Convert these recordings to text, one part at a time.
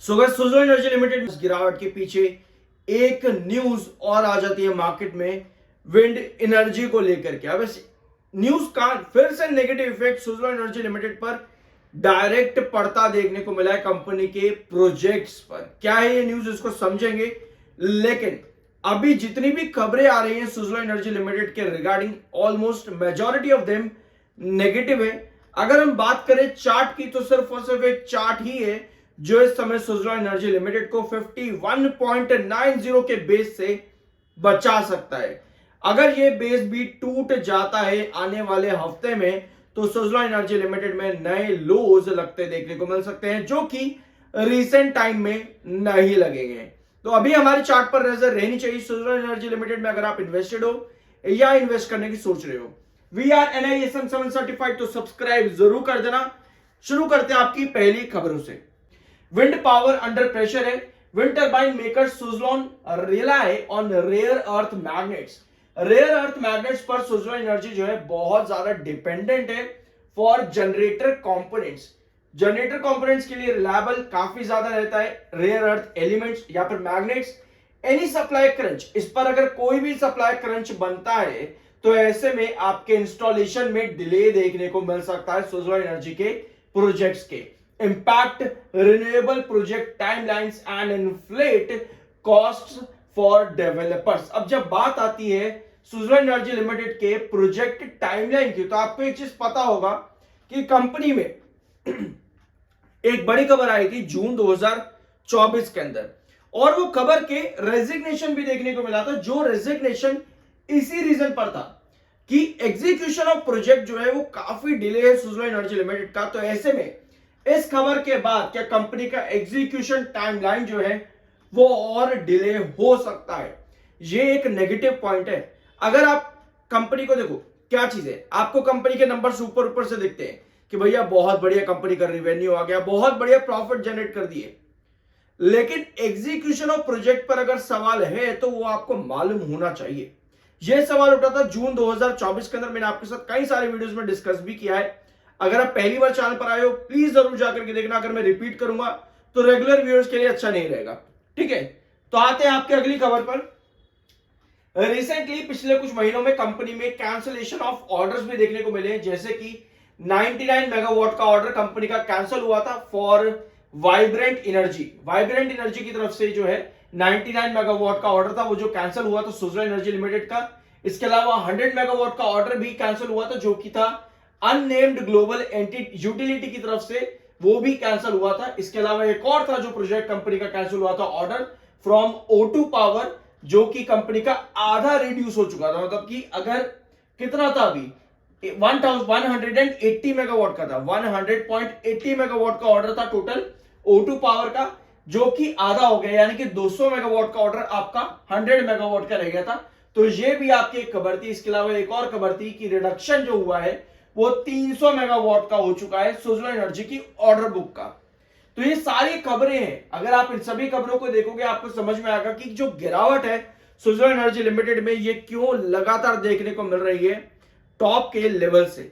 Suzlon energy limited गिरावट के पीछे एक न्यूज और आ जाती है मार्केट में विंड एनर्जी को लेकर के। अब इस न्यूज का फिर से negative effect Suzlon energy limited पर डायरेक्ट पड़ता देखने को मिला है कंपनी के प्रोजेक्ट्स पर। क्या है ये न्यूज, इसको समझेंगे। लेकिन अभी जितनी भी खबरें आ रही हैं सुजलोन एनर्जी लिमिटेड के regarding, almost majority of them negative है। अगर हम बात करें चार्ट की तो सिर्फ और सिर्फ एक चार्ट ही है जो इस समय सुजलोन एनर्जी लिमिटेड को 51.90 के बेस से बचा सकता है। अगर ये बेस भी टूट जाता है आने वाले हफ्ते में तो सुजलोन एनर्जी लिमिटेड में नए लोज लगते देखने को मिल सकते हैं, जो कि रीसेंट टाइम में नहीं लगेंगे। तो अभी हमारी चार्ट पर नजर रहनी चाहिए सुजलोन एनर्जी लिमिटेड में। अगर आप इन्वेस्टेड हो या इन्वेस्ट करने की सोच रहे हो, वी आर NISM 7 सर्टिफाइड, तो सब्सक्राइब जरूर कर देना। शुरू करते हैं आपकी पहली खबरों से। विंड पावर अंडर प्रेशर है। Wind turbine maker Suzlon rely on rare earth magnets. Rare earth magnets पर सुजलोन एनर्जी जो है बहुत ज्यादा डिपेंडेंट है for generator components. Generator components के लिए रिलायबल काफी ज्यादा रहता है रेयर अर्थ एलिमेंट्स या फिर मैग्नेट्स। एनी सप्लाई क्रंच, इस पर अगर कोई भी सप्लाई क्रंच बनता है तो ऐसे में आपके इंस्टॉलेशन में डिले देखने को मिल सकता है सुजलोन एनर्जी के प्रोजेक्ट्स के। Impact renewable project timelines and inflate costs for developers. अब जब बात आती है सुजलोन एनर्जी लिमिटेड के प्रोजेक्ट टाइमलाइन की, तो आपको एक चीज पता होगा कि कंपनी में एक बड़ी खबर आई थी जून 2024 के अंदर, और वो खबर के रेजिग्नेशन भी देखने को मिला था, जो रेजिग्नेशन इसी रीजन पर था कि एग्जीक्यूशन ऑफ प्रोजेक्ट जो है वो काफी डिले है सुजलोन एनर्जी लिमिटेड का। तो ऐसे में इस खबर के बाद क्या कंपनी का एग्जीक्यूशन टाइमलाइन जो है वो और डिले हो सकता है। ये एक नेगेटिव पॉइंट है। अगर आप कंपनी को देखो, क्या चीज है, आपको कंपनी के नंबर ऊपर ऊपर से दिखते हैं कि भैया बहुत बढ़िया कंपनी का रिवेन्यू आ गया, बहुत बढ़िया प्रॉफिट जनरेट कर दिए, लेकिन एग्जीक्यूशन ऑफ प्रोजेक्ट पर अगर सवाल है तो वो आपको मालूम होना चाहिए। यह सवाल उठा था जून 2024 के अंदर। मैंने आपके साथ कई सारे वीडियोस में डिस्कस भी किया है। अगर आप पहली बार चैनल पर आए हो प्लीज जरूर जाकर के देखना। अगर मैं रिपीट करूंगा तो रेगुलर व्यूअर्स के लिए अच्छा नहीं रहेगा, ठीक है। तो आते हैं आपके अगली खबर पर। रिसेंटली पिछले कुछ महीनों में कंपनी में कैंसिलेशन ऑफ ऑर्डर्स भी देखने को मिले, जैसे कि 99 मेगावाट का ऑर्डर कंपनी का कैंसिल हुआ था for vibrant energy. Vibrant energy की तरफ से जो है 99 मेगावाट का ऑर्डर था वो जो कैंसिल हुआ था सुजलोन एनर्जी लिमिटेड का। इसके अलावा 100 मेगावाट का ऑर्डर भी कैंसिल हुआ था जो कि था अननेम्ड ग्लोबल यूटिलिटी की तरफ से, वो भी कैंसिल हुआ था। इसके अलावा एक और था जो प्रोजेक्ट कंपनी का कैंसिल हुआ था, ऑर्डर फ्रॉम O2 पावर, जो कि कंपनी का आधा रिड्यूस हो चुका था। मतलब कि अगर कितना था अभी 180 मेगावाट का था, 100.80 मेगावाट का ऑर्डर था टोटल O2 पावर का, जो कि आधा हो गया, यानी कि 200 मेगावाट का ऑर्डर आपका 100 मेगावाट का रह गया था। तो ये भी आपकी एक खबर थी। इसके अलावा एक और खबर थी कि रिडक्शन जो हुआ है वो 300 मेगावाट का हो चुका है सुजलोन एनर्जी की ऑर्डर बुक का। तो ये सारी खबरें हैं। अगर आप इन सभी खबरों को देखोगे आपको समझ में आएगा कि जो गिरावट है सुजलोन एनर्जी लिमिटेड में ये क्यों लगातार देखने को मिल रही है टॉप के लेवल से।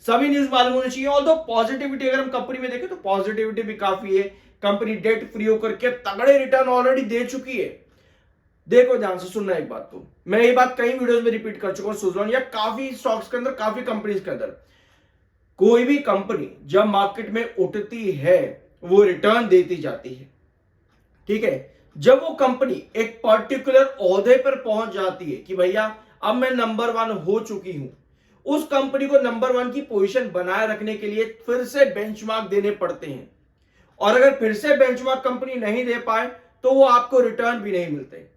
सभी न्यूज मालूम होनी चाहिए। ऑल्दो पॉजिटिविटी अगर हम कंपनी में देखें तो पॉजिटिविटी भी काफी है। कंपनी डेट फ्री होकर के तगड़े रिटर्न ऑलरेडी दे चुकी है। देखो ध्यान से सुनना एक बात, तो मैं ये बात कई वीडियोस में रिपीट कर चुका हूं सुजलोन या काफी स्टॉक्स के अंदर, काफी कंपनीज के अंदर, कोई भी कंपनी जब मार्केट में उठती है वो रिटर्न देती जाती है, ठीक है। जब वो कंपनी एक पर्टिकुलर ओहदे पर पहुंच जाती है कि भैया अब मैं नंबर 1 हो चुकी हूं, उस कंपनी को नंबर 1 की पोजीशन बनाए रखने के लिए फिर से बेंचमार्क देने पड़ते हैं। और अगर फिर से बेंचमार्क कंपनी नहीं दे पाए तो वो आपको रिटर्न भी नहीं मिलते।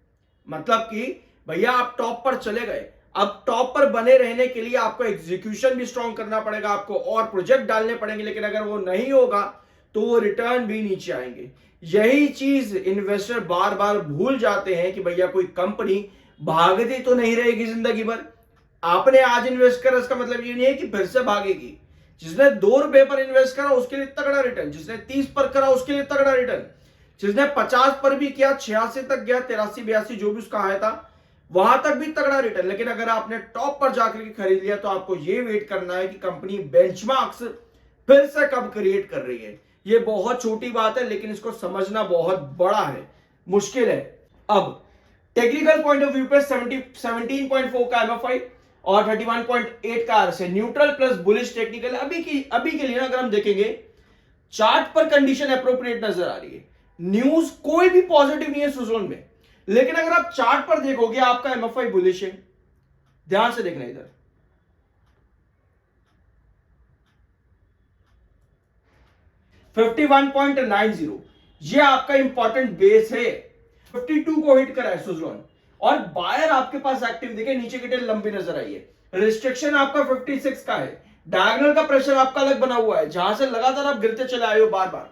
मतलब कि भैया आप टॉप पर चले गए, अब टॉप पर बने रहने के लिए आपको एग्जीक्यूशन भी स्ट्रॉन्ग करना पड़ेगा, आपको और प्रोजेक्ट डालने पड़ेंगे, लेकिन अगर वो नहीं होगा तो वो रिटर्न भी नीचे आएंगे। यही चीज इन्वेस्टर बार बार भूल जाते हैं कि भैया कोई कंपनी भागती तो नहीं रहेगी जिंदगी भर। आपने आज इन्वेस्ट करा इसका मतलब ये नहीं है कि फिर से भागेगी। जिसने 2 रुपए पर इन्वेस्ट करा उसके लिए तगड़ा रिटर्न, जिसने 30 पर करा उसके लिए तगड़ा रिटर्न, जिसने 50 पर भी किया, 86 तक गया, 83 82 जो भी उसका आया था वहां तक भी तगड़ा रिटर्न। लेकिन अगर आपने टॉप पर जाकर के खरीद लिया तो आपको यह वेट करना है कि कंपनी बेंचमार्क्स फिर से कब क्रिएट कर रही है। ये बहुत छोटी बात है, लेकिन इसको समझना बहुत बड़ा है, मुश्किल है। अब टेक्निकल पॉइंट ऑफ व्यू पे 17.4 का एमएफआई और 31.8 का RSI, neutral plus bullish technical. अभी के लिए ना अगर हम देखेंगे चार्ट पर कंडीशन अप्रोप्रिएट नजर आ रही है, न्यूज कोई भी पॉजिटिव नहीं है सुजोन में, लेकिन अगर आप चार्ट पर देखोगे आपका एमएफआई बुलिश है। ध्यान से देखना इधर, 51.90 ये आपका इंपॉर्टेंट बेस है। 52 को हिट करा है सुजलोन और बायर आपके पास एक्टिव दिखे, नीचे की टेल लंबी नजर आई है। रिस्ट्रिक्शन आपका 56 का है, डायगोनल का प्रेशर आपका अलग बना हुआ है जहां से लगातार आप गिरते चले आए हो बार बार,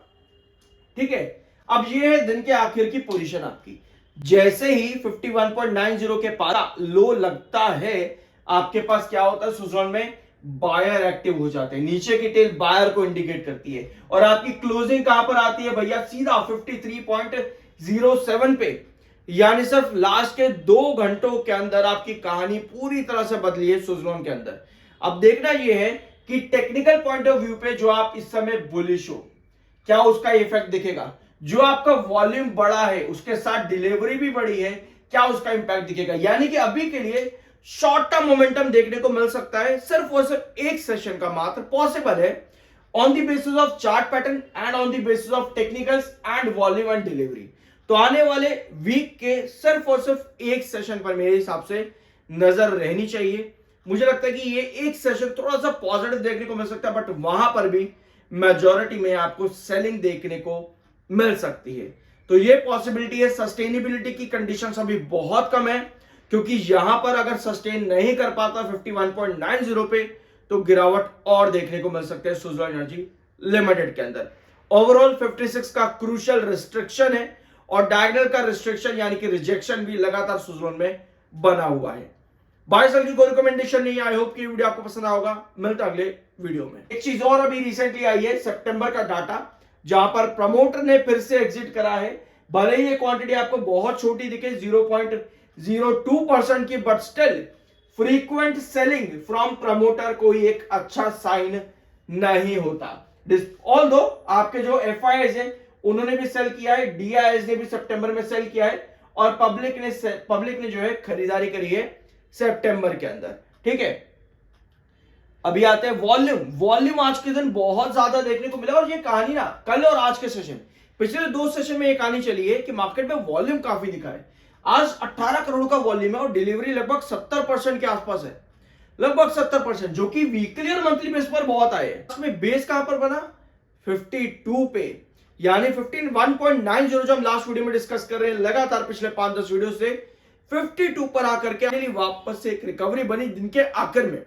ठीक है। अब ये है दिन के आखिर की पोजीशन आपकी, जैसे ही 51.90 के पास लो लगता है आपके पास क्या होता है सुजलोन में, बायर एक्टिव हो जाते हैं, नीचे की टेल बायर को इंडिकेट करती है और आपकी क्लोजिंग कहां पर आती है भैया, सीधा 53.07 पे। यानी सिर्फ लास्ट के 2 घंटों के अंदर आपकी कहानी पूरी तरह से बदली है सुजलोन के अंदर। अब देखना यह है कि टेक्निकल पॉइंट ऑफ व्यू पे जो आप इस समय बुलिश हो, क्या उसका इफेक्ट दिखेगा। जो आपका वॉल्यूम बड़ा है उसके साथ डिलीवरी भी बड़ी है, क्या उसका इंपैक्ट दिखेगा। यानी कि अभी के लिए शॉर्ट टर्म मोमेंटम देखने को मिल सकता है, सिर्फ और सिर्फ एक सेशन का मात्र पॉसिबल है, on the basis of chart pattern and on the basis of technicals and volume and delivery. तो आने वाले वीक के सिर्फ और सिर्फ एक सेशन पर मेरे हिसाब से नजर रहनी चाहिए। मुझे लगता है कि ये एक सेशन थोड़ा सा पॉजिटिव देखने को मिल सकता है, बट वहां पर भी मेजॉरिटी में आपको सेलिंग देखने को मिल सकती है। तो ये पॉसिबिलिटी है। सस्टेनेबिलिटी की कंडीशंस अभी बहुत कम है, क्योंकि यहां पर अगर सस्टेन नहीं कर पाता 51.90 पे तो गिरावट और देखने को मिल सकते हैं सुजलॉन एनर्जी लिमिटेड के अंदर। ओवरऑल 56 का क्रूशियल रिस्ट्रिक्शन है और डायगोनल का रिस्ट्रिक्शन यानी कि रिजेक्शन भी लगातार सुजलॉन में बना हुआ है। बाय सेल की कोई रिकमेंडेशन नहीं है। आई होप कि वीडियो आपको पसंद आएगा। मिलता अगले वीडियो में। एक चीज और अभी रिसेंटली आई है, सितंबर का डाटा, जहां पर प्रमोटर ने फिर से एग्जिट करा है। भले ही ये क्वांटिटी आपको बहुत छोटी दिखे 0.02% की, but still frequent selling from promoter कोई एक अच्छा साइन नहीं होता। ऑल्दो आपके जो एफआईआईज है उन्होंने भी सेल किया है, डीआईएस ने भी सितंबर में सेल किया है और पब्लिक ने जो है खरीदारी करी है सितंबर के अंदर, ठीक है। अभी आते हैं वॉल्यूम आज के दिन बहुत ज्यादा देखने को मिला और ये कहानी ना कल और आज के सेशन, पिछले 2 सेशन में ये कहानी चली है कि मार्केट में वॉल्यूम काफी दिखा है। आज 18 करोड़ का वॉल्यूम है और डिलीवरी लगभग 70% के आसपास है, लगभग 70%, जो कि वीकली और मंथली बेस पर बहुत आए। इसमें बेस कहां पर बना, 52 पे, यानी 51.90 जो हम लास्ट वीडियो में डिस्कस कर रहे हैं लगातार पिछले 5-10 वीडियो से 52 पर आकर के वापस से एक रिकवरी बनी दिन के आखिर में।